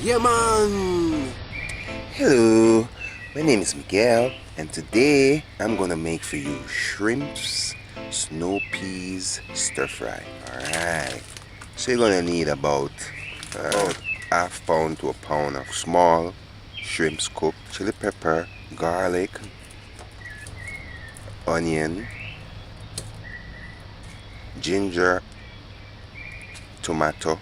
Yeah, man. Hello, my name is Miguel, and today I'm gonna make for you shrimps, snow peas, stir fry. Alright, so you're gonna need about half pound to a pound of small shrimps cooked, chili pepper, garlic, onion, ginger, tomato,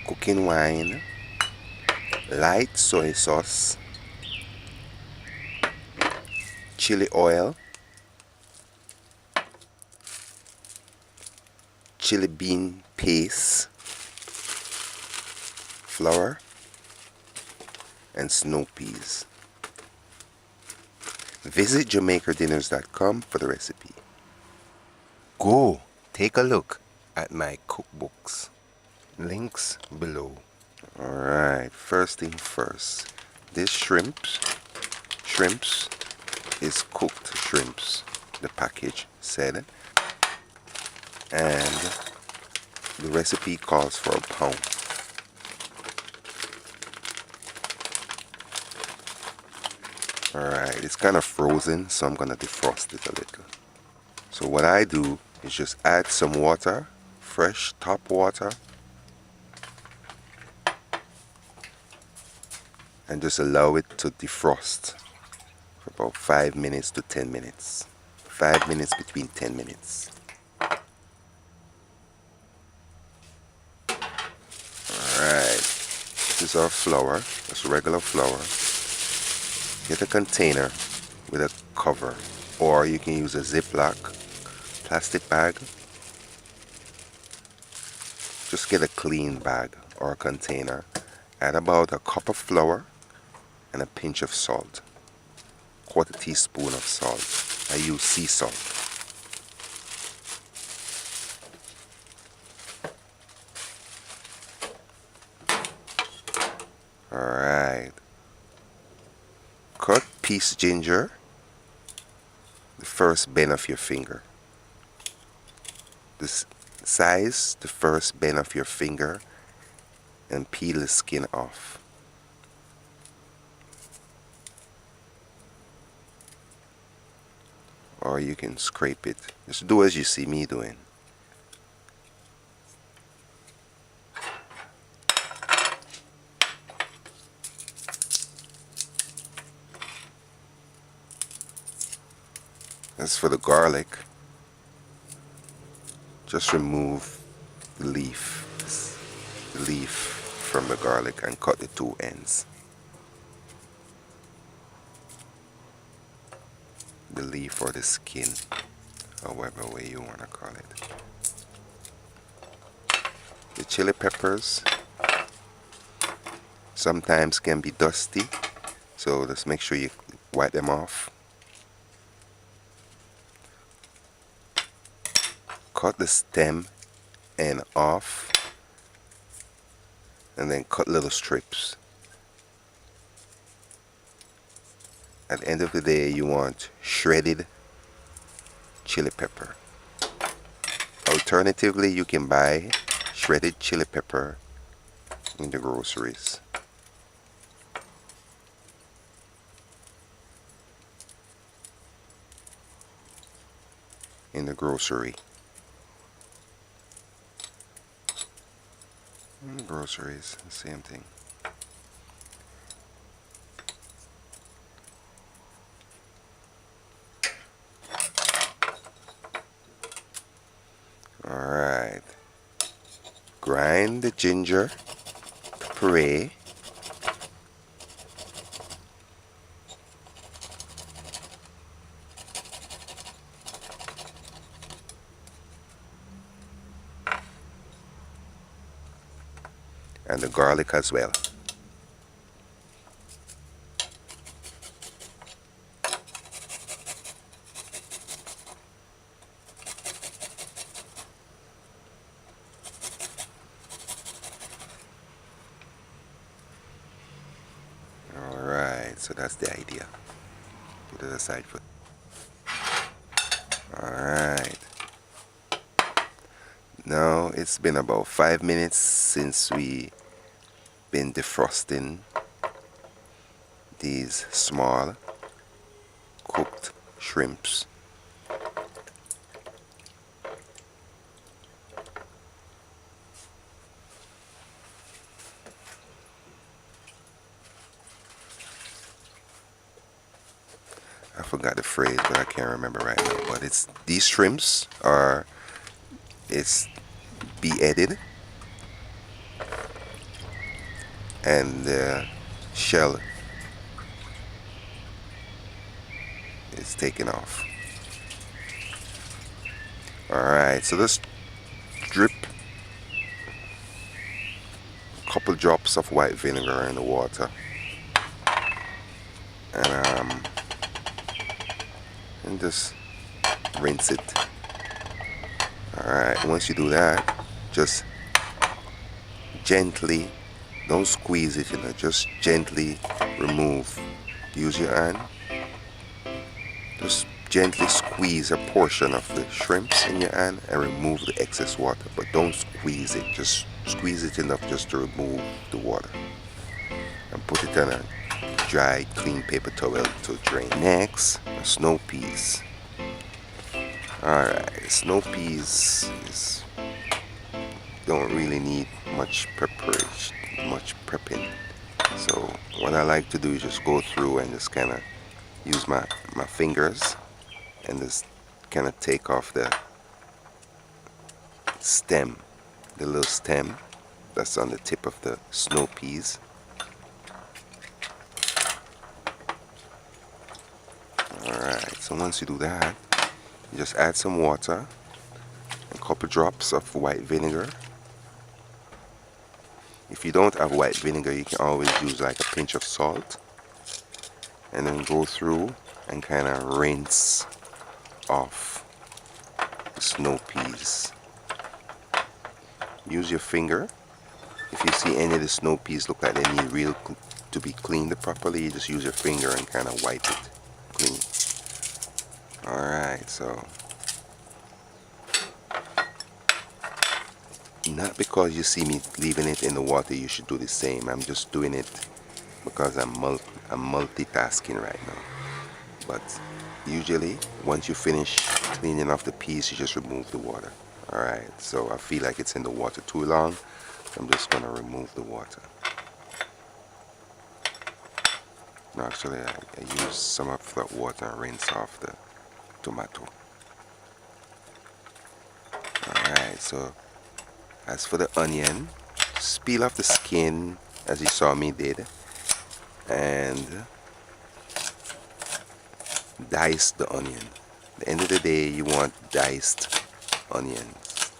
cooking wine, light soy sauce, chili oil, chili bean paste, flour, and snow peas. Visit JamaicaDinners.com for the recipe. Go take a look at my cookbooks. Links below. Alright, first thing first. This shrimps is cooked shrimps, the package said. And the recipe calls for a pound. Alright, it's kind of frozen, so I'm gonna defrost it a little. So what I do is just add some water, fresh tap water, and just allow it to defrost for about 5 minutes to 10 minutes. 5 minutes between 10 minutes. Alright, this is our flour, just regular flour. Get a container with a cover, or you can use a Ziploc plastic bag. Just get a clean bag or a container. Add about a cup of flour and a pinch of salt. Quarter teaspoon of salt. I use sea salt. Alright. Cut piece ginger the first bend of your finger. This size the first bend of your finger and peel the skin off. Or you can scrape it. Just do as you see me doing. As for the garlic, just remove the leaf from the garlic and cut the two ends. The leaf or the skin, however way you want to call it. The chili peppers sometimes can be dusty, so just make sure you wipe them off. Cut the stem end off and then cut little strips. At the end of the day, you want shredded chili pepper. Alternatively, you can buy shredded chili pepper in the groceries. In the grocery. Groceries, same thing. Alright. Grind the ginger to puree. And the garlic as well. Alright, so that's the idea. Put it aside for. Alright. Now it's been about 5 minutes since we been defrosting these small cooked shrimps. I forgot the phrase, but I can't remember right now. But it's these shrimps are it's beheaded and the shell is taken off. Alright, so let's drip a couple drops of white vinegar in the water and just rinse it. Alright, once you do that, just gently, don't squeeze it, just gently remove. Use your hand, just gently squeeze a portion of the shrimps in your hand and remove the excess water, but don't squeeze it, just squeeze it enough just to remove the water and put it on a dry clean paper towel to drain. Next, snow peas. Alright, snow peas don't really need much preparation, much prepping. So what I like to do is just go through and just kind of use my fingers and just kind of take off the stem, the little stem that's on the tip of the snow peas. Alright, so once you do that, you just add some water, a couple drops of white vinegar. If you don't have white vinegar, you can always use like a pinch of salt, and then go through and kind of rinse off the snow peas. Use your finger. If you see any of the snow peas look like they need to be cleaned properly, you just use your finger and kind of wipe it clean. Alright, so not because you see me leaving it in the water you should do the same. I'm just doing it because I'm multitasking right now. But usually once you finish cleaning off the peas, you just remove the water. Alright, so I feel like it's in the water too long, so I'm just going to remove the water. No, actually I use some of that water and rinse off the tomato. Alright, so as for the onion, just peel off the skin as you saw me did and dice the onion. At the end of the day, you want diced onions.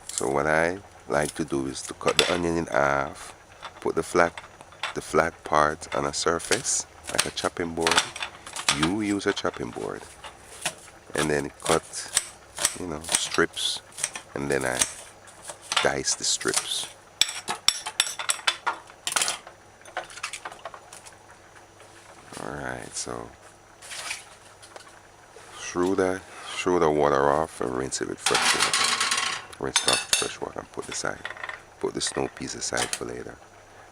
So what I like to do is to cut the onion in half, put the flat part on a surface like a chopping board. You use a chopping board, and then cut, strips, and then I dice the strips. Alright, so throw the water off and rinse it with fresh water. Rinse it off with fresh water and put the snow peas aside for later.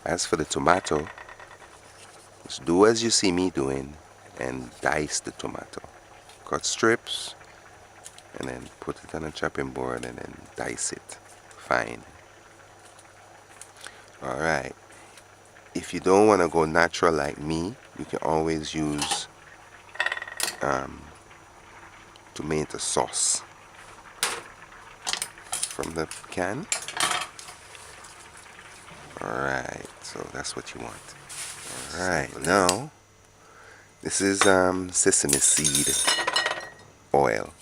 As for the tomato, just do as you see me doing and dice the tomato. Cut strips and then put it on a chopping board and then dice it fine. Alright, if you don't want to go natural like me, you can always use tomato sauce from the can. Alright, so that's what you want. Alright, now this is sesame seed oil.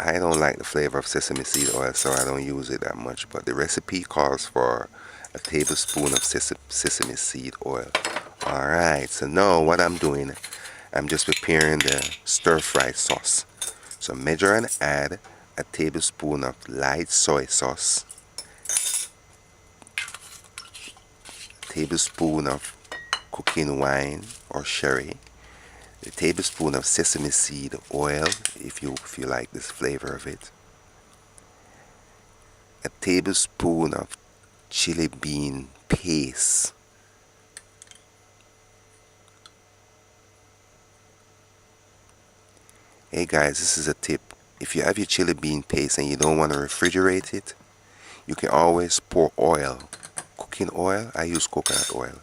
I don't like the flavor of sesame seed oil, so I don't use it that much, but the recipe calls for a tablespoon of sesame seed oil. Alright, so now what I'm doing, I'm just preparing the stir-fry sauce. So measure and add a tablespoon of light soy sauce, tablespoon of cooking wine or sherry, a tablespoon of sesame seed oil if you like this flavor of it, a tablespoon of chili bean paste, hey guys, this is a tip. If you have your chili bean paste and you don't want to refrigerate it, you can always pour oil, cooking oil, I use coconut oil,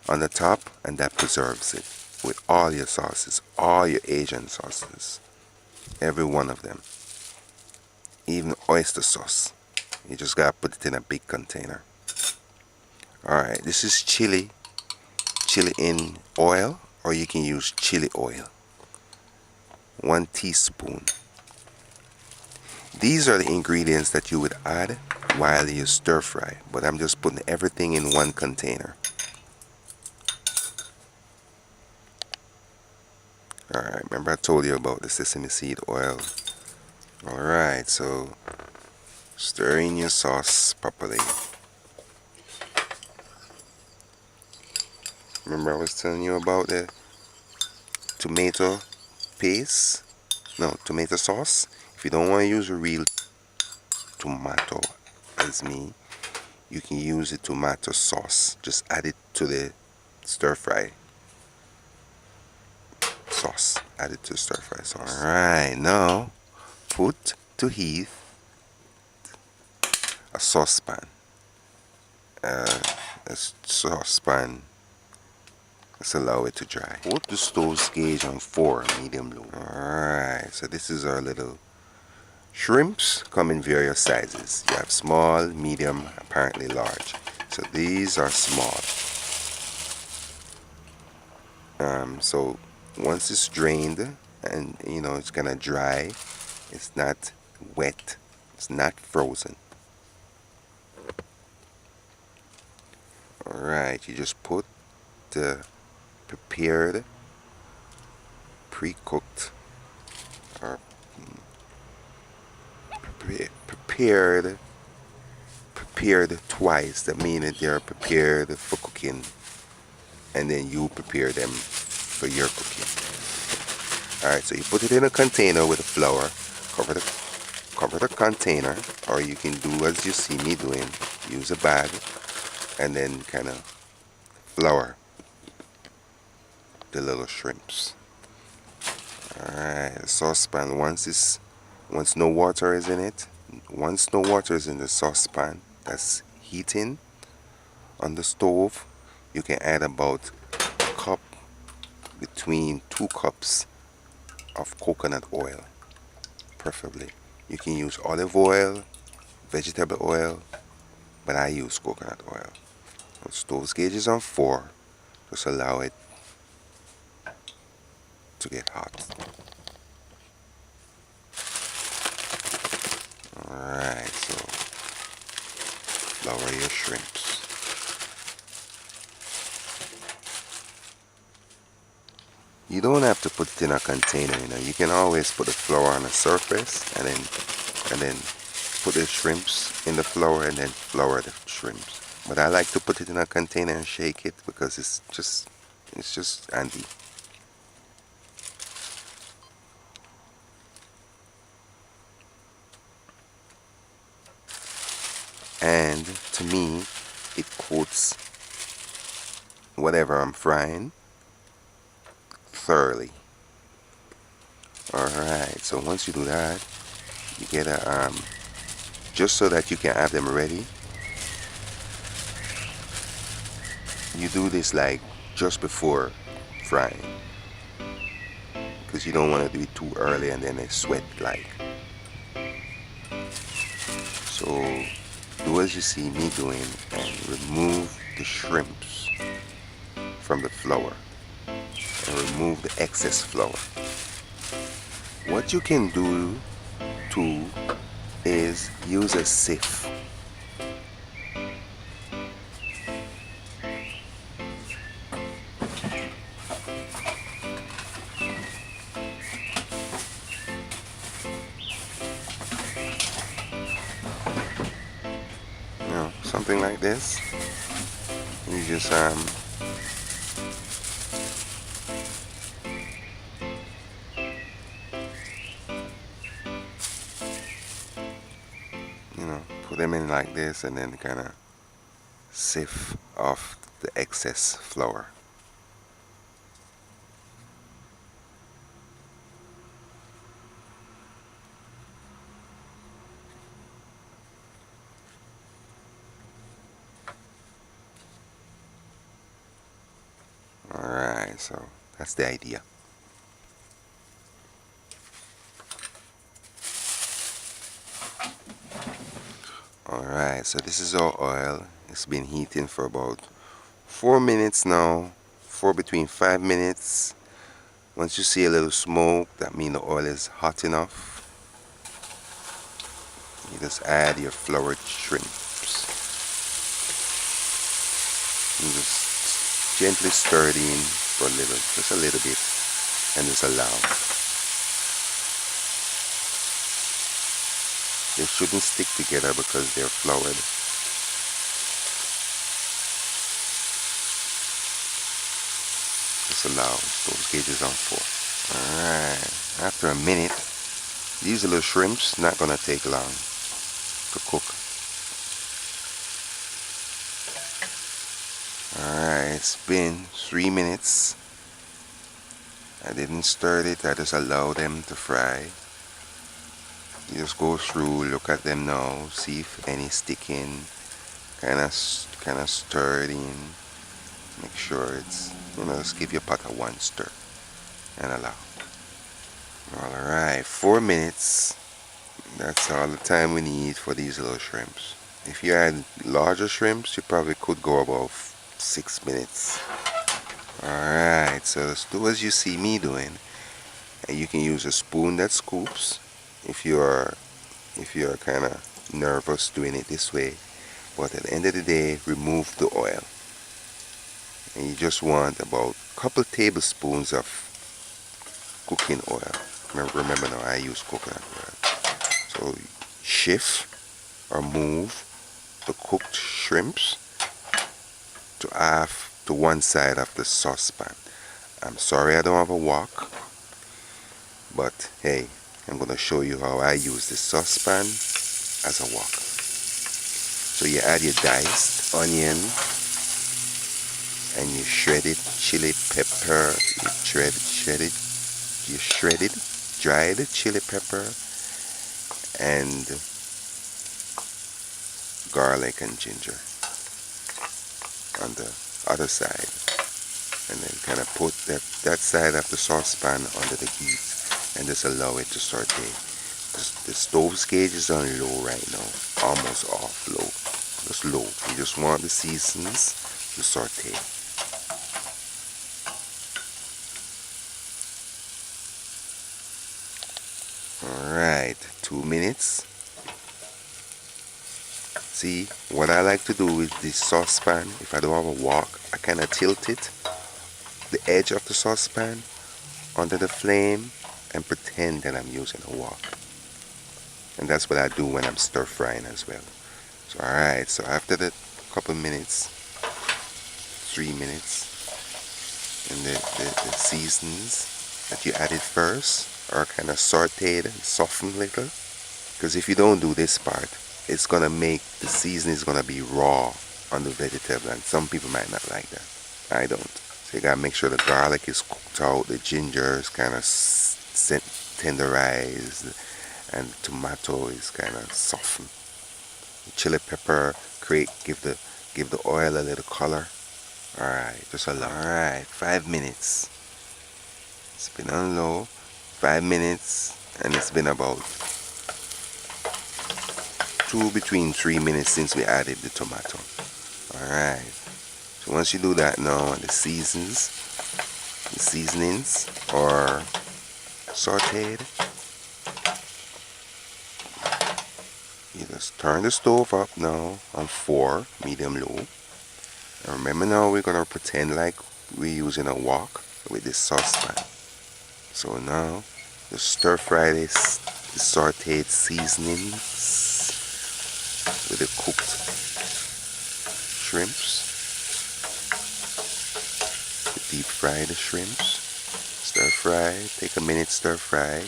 on the top, and that preserves it with all your sauces, all your Asian sauces, every one of them, even oyster sauce. You just gotta put it in a big container. Alright, this is chili in oil, or you can use chili oil, 1 teaspoon. These are the ingredients that you would add while you stir fry, but I'm just putting everything in one container. Alright, remember I told you about the sesame seed oil. Alright, so stir in your sauce properly. Remember I was telling you about the tomato paste? No, tomato sauce. If you don't want to use a real tomato, as me, you can use the tomato sauce. Just add it to the stir fry sauce. Add it to the stir fry sauce. Alright, now put to heat a saucepan. Let's allow it to dry. Put the stove gauge on 4, medium low. Alright, so this is our little shrimps. Come in various sizes. You have small, medium, apparently large. So these are small. So once it's drained and it's gonna dry, it's not wet, it's not frozen. Alright, you just put the prepared, pre-cooked, or prepared twice. That means that they're prepared for cooking, and then you prepare them for your cooking. Alright, so you put it in a container with a flour, cover the container, or you can do as you see me doing, use a bag, and then kind of flour the little shrimps. Alright, the saucepan, once no water is in it, once no water is in the saucepan that's heating on the stove, you can add about a cup, between 2 cups of coconut oil, preferably. You can use olive oil, vegetable oil, but I use coconut oil. The stove gauge is on 4, just allow it to get hot. Alright, so flour your shrimps. You don't have to put it in a container, you can always put the flour on the surface and then put the shrimps in the flour and then flour the shrimps. But I like to put it in a container and shake it because it's just handy. And to me, it coats whatever I'm frying thoroughly. Alright, so once you do that, you get a just so that you can have them ready, you do this like just before frying, because you don't want to do it too early and then they sweat like. So do as you see me doing and remove the shrimps from the flour and remove the excess flour. What you can do too is use a sieve. Something like this. You just like this, and then kind of sift off the excess flour. Alright, so that's the idea. Alright, so this is our oil. It's been heating for about 4 minutes now, for between 5 minutes. Once you see a little smoke, that means the oil is hot enough. You just add your floured shrimps. And just gently stir it in for a little, just a little bit, and just allow. They shouldn't stick together because they're floured. Just allow those gauges on 4. Alright, after a minute, these little shrimps not gonna take long to cook. Alright, it's been 3 minutes. I didn't stir it, I just allowed them to fry. You just go through, look at them now, see if any sticking, kind of stir it in. Make sure it's, just give your pot a 1 stir and allow. Alright, 4 minutes. That's all the time we need for these little shrimps. If you had larger shrimps, you probably could go about 6 minutes. Alright, so just do as you see me doing. And you can use a spoon that scoops if you're kind of nervous doing it this way. But at the end of the day, remove the oil. And you just want about a couple tablespoons of cooking oil. Remember now, I use coconut oil. So shift or move the cooked shrimps to one side of the saucepan. I'm sorry I don't have a wok, but hey, I'm going to show you how I use this saucepan as a wok. So you add your diced onion and your shredded chili pepper, your shredded dried chili pepper, and garlic and ginger on the other side, and then kind of put that side of the saucepan under the heat and just allow it to saute. The stove's gauge is on low right now, almost off low, just low. You just want the seasons to saute. Alright, 2 minutes. See, what I like to do with this saucepan, if I don't have a wok, I kind of tilt it, the edge of the saucepan, under the flame, and pretend that I'm using a wok. And that's what I do when I'm stir frying as well. So alright, so after the couple minutes, 3 minutes, and the seasonings that you added first are kind of sauteed and softened a little. Because if you don't do this part, it's gonna make the seasoning is gonna be raw on the vegetable, and some people might not like that. I don't. So you gotta make sure the garlic is cooked out, the ginger is kind of tenderized, and the tomato is kind of softened. The chili pepper give the oil a little color. Alright, just allow. Alright, 5 minutes. It's been on low, 5 minutes, and it's been about between 3 minutes since we added the tomato. Alright, so once you do that now, the seasonings are sauteed. You just turn the stove up now on 4, medium low. And remember now, we're gonna pretend like we're using a wok with this saucepan. So now, just stir fry the sauteed seasonings with the cooked shrimps. Deep fry the shrimps. Stir fry. Take a minute, stir fry.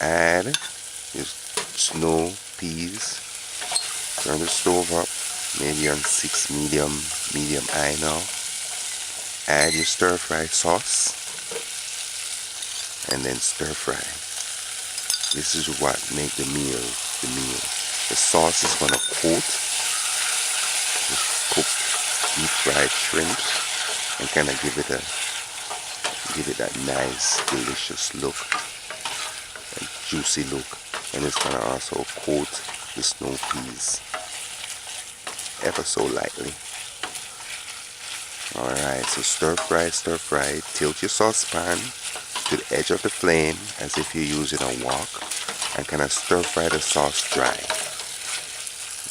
Add your snow peas. Turn the stove up, maybe on 6 medium high now. Add your stir fry sauce and then stir fry. This is what make the meal the meal. The sauce is gonna coat the cooked deep fried shrimps and kind of give it that nice delicious look, a juicy look, and it's gonna also coat the snow peas ever so lightly. Alright, so stir fry, tilt your saucepan to the edge of the flame as if you're using a wok, and kind of stir fry the sauce dry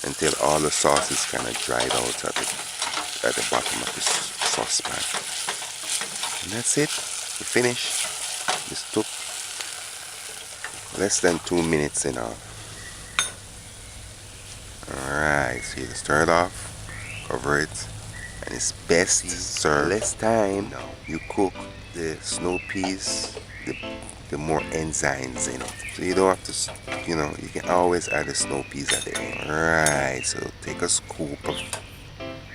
until all the sauce is kind of dried out at the bottom of the saucepan. And that's it, we finished. This took less than 2 minutes enough. Alright, so you stir it off, cover it, and it's best to serve less time you cook the snow peas, the more enzymes in it. So you don't have to, you can always add the snow peas at the end. Alright, so take a scoop of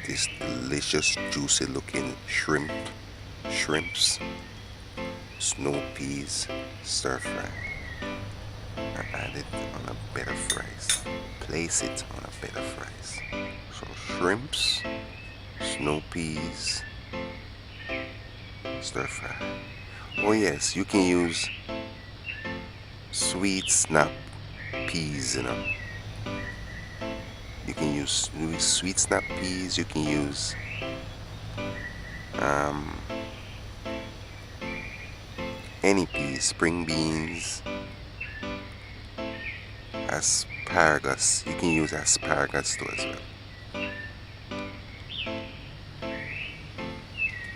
this delicious juicy looking shrimps, snow peas stir fry, and add it on a bed of rice. Place it on a bed of rice. So shrimps, snow peas stir fry. Oh yes, you can use sweet snap peas, You can use sweet snap peas, you can use any peas, spring beans, asparagus. You can use asparagus too as well.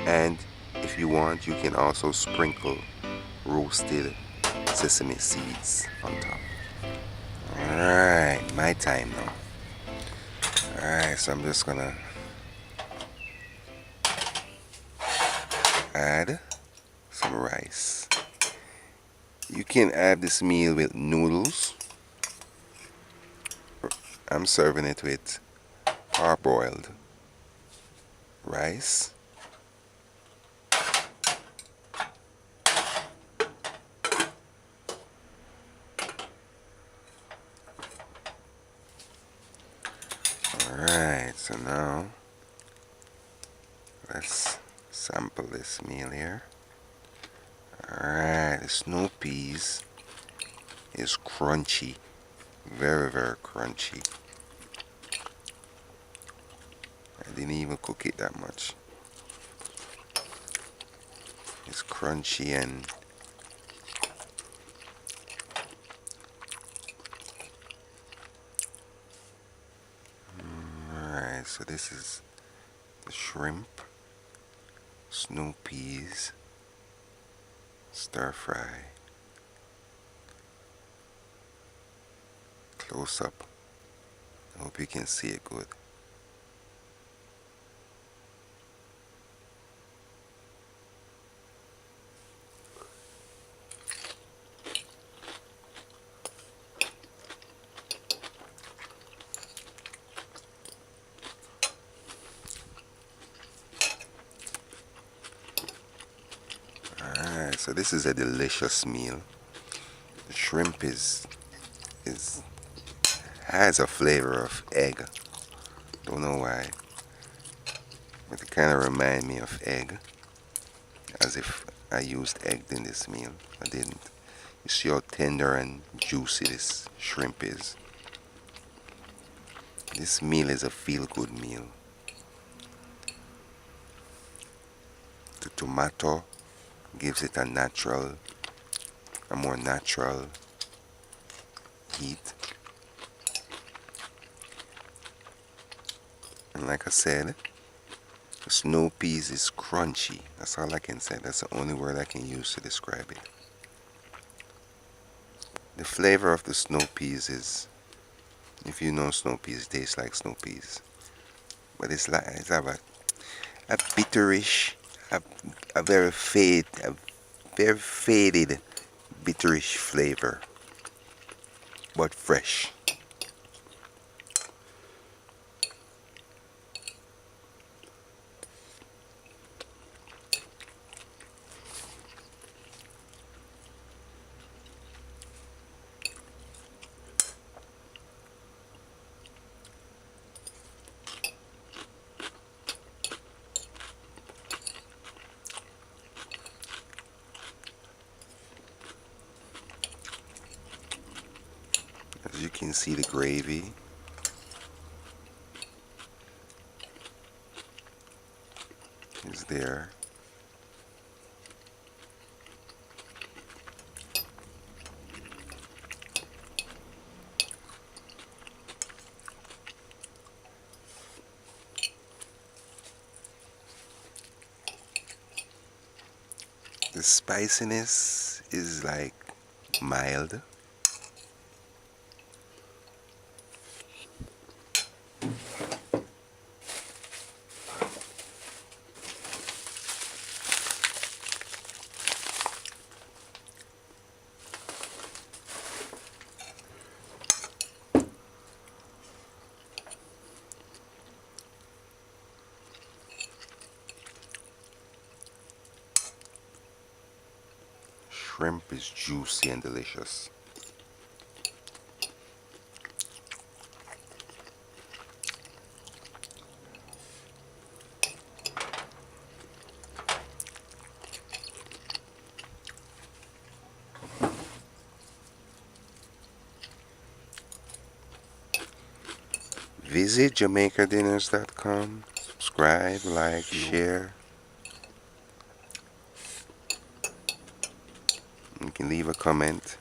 And if you want, you can also sprinkle roasted sesame seeds on top. Alright, my time now. Alright, so I'm just gonna add some rice. You can add this meal with noodles. I'm serving it with parboiled rice. Alright, so now let's sample this meal here. Alright, the snow peas is crunchy, very crunchy. I didn't even cook it that much. It's crunchy and alright, so this is the shrimp, snow peas, stir fry. Close up. I hope you can see it good. Alright, so this is a delicious meal. The shrimp has a flavor of egg. Don't know why, but it kind of reminds me of egg, as if I used egg in this meal. I didn't. You see how tender and juicy this shrimp is. This meal is a feel-good meal. The tomato gives it a more natural heat. And like I said, the snow peas is crunchy. That's all I can say. That's the only word I can use to describe it. The flavor of the snow peas is, if you know snow peas, it tastes like snow peas. But it's have a bitterish, a very faded bitterish flavor, but fresh. can see the gravy. Is there. The spiciness is like mild. Shrimp is juicy and delicious. Visit JamaicaDinners.com. Subscribe, like, share. You can leave a comment.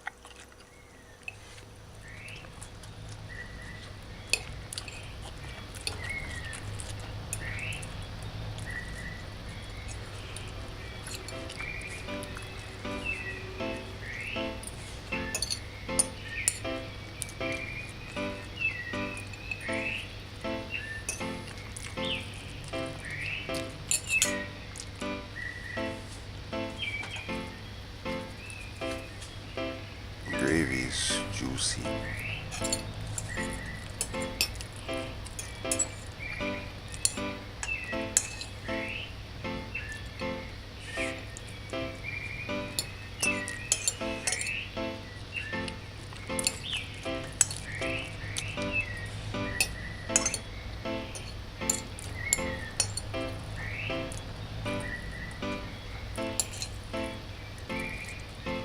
Gravy is juicy.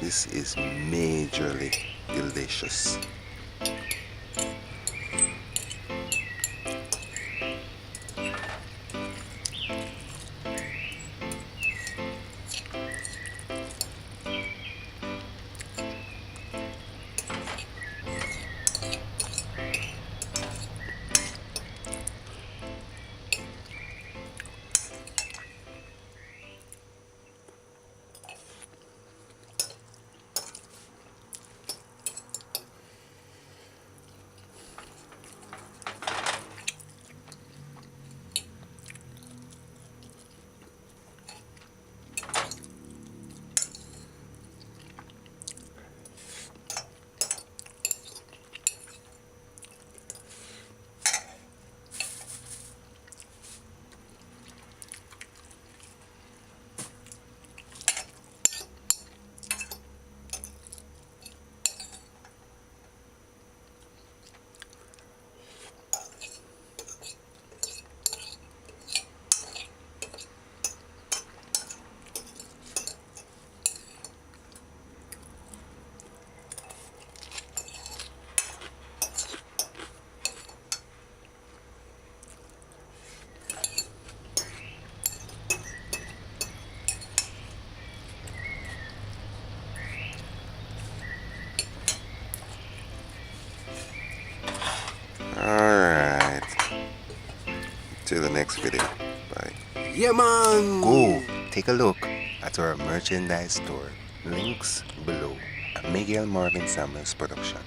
This is majorly delicious. Alright. Till the next video. Bye. Yeah, man! Go take a look at our merchandise store. Links below. A Miguel Marvin Samuels production.